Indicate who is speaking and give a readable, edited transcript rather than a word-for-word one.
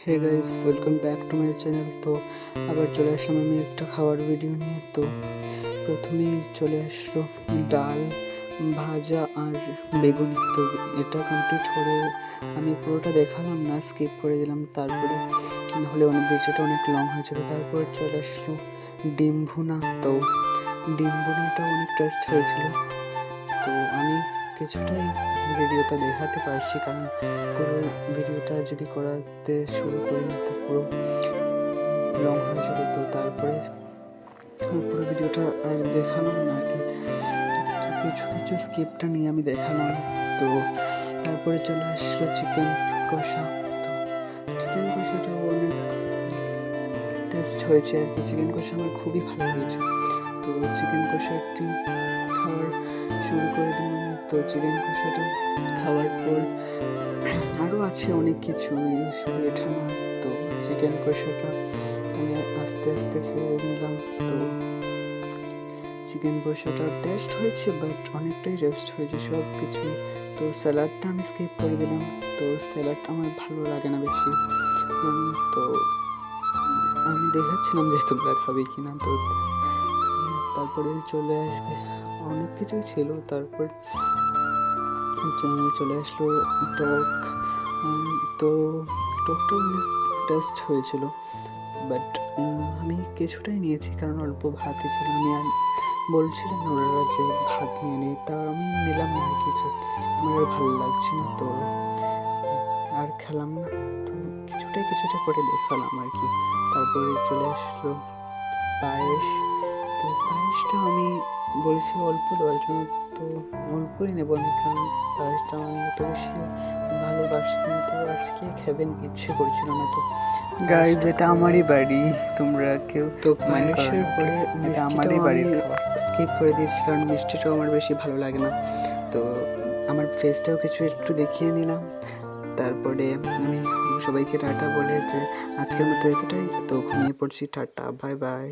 Speaker 1: Hey guys, welcome back to my channel. তো আবার চলে আসলাম আমি একটা খাবার ভিডিও নিয়ে। তো প্রথমেই চলে আসলো ডাল, ভাজা আর বেগুনি। তো এটা কমপ্লিট করে আমি পুরোটা দেখালাম না, স্কিপ করে দিলাম। তারপরে নাহলে ভিডিওটা অনেক লং হয়ে যাবে। তারপর চলে আসলো ডিম ভুনা। তো ডিম ভুনাটা অনেক টেস্ট হয়েছিল। তো আমি কিছুটাই ভিডিওটা দেখাতে পারছি, কারণ পুরো ভিডিওটা যদি করাতে শুরু করি তো পুরো লং হয়ে যাবে। তো তারপরে পুরো ভিডিওটা আর দেখালাম না আর কি, কিছু কিছু স্কিপটা নিয়ে আমি দেখালাম। তো তারপরে চলে আসলো চিকেন কষা। তো চিকেন কষাটা অনেক টেস্ট হয়েছে আর কি। চিকেন কষা আমার খুবই ভালো লেগেছে। তো চিকেন কষাটি খাওয়ার শুরু করে দিলাম। তো চিকেন কষাটা খাওয়ার পর আরও আছে অনেক কিছু, শুধু এটা না। তো চিকেন কষাটা আমি আস্তে আস্তে খেয়ে নিলাম। তো চিকেন কষাটা টেস্ট হয়েছে, বাট অনেকটাই রেস্ট হয়েছে সব কিছু। তো স্যালাডটা আমি স্কিপ করে দিলাম। তো স্যালাড আমার ভালো লাগে না বেশি। তো আমি দেখাচ্ছিলাম যে তোমরা খাবে কিনা। তো তারপরে চলে আসবে অনেক কিছুই ছিল। তারপর চলে আসলো টক। তো টকটা অনেক টেস্ট হয়েছিল, বাট আমি কিছুটাই নিয়েছি, কারণ অল্প ভাতই ছিল। আমি আর বলছিলাম ওরা যে ভাত নিয়ে নিই, তা আমি নিলাম না আর কিছু। আমার আর ভালো লাগছে না, তো আর খেলাম না। তো কিছুটা করে দেখালাম আর কি। তারপরে চলে আসলো পায়েস। তো পায়েসটা আমি বলছি অল্প দেওয়ার জন্য, তো অল্পই নেব আমি, কারণ পায়েসটা আমি এত বেশি ভালোবাসি। কিন্তু আজকে খেতে ইচ্ছে করছিল না। তো
Speaker 2: গাইজ, এটা আমারই বাড়ি, তোমরা কেউ
Speaker 1: তো পায়েসের পরে মিষ্টিটাও আমি স্কিপ করে দিয়েছি, কারণ মিষ্টিটাও আমার বেশি ভালো লাগে না। তো আমার ফেসটাও কিছু একটু দেখিয়ে নিলাম। তারপরে আমি সবাইকে টাটা বলে যে আজকের মতো এতটাই। তো ঘুমিয়ে পড়ছি। Tata, bye bye.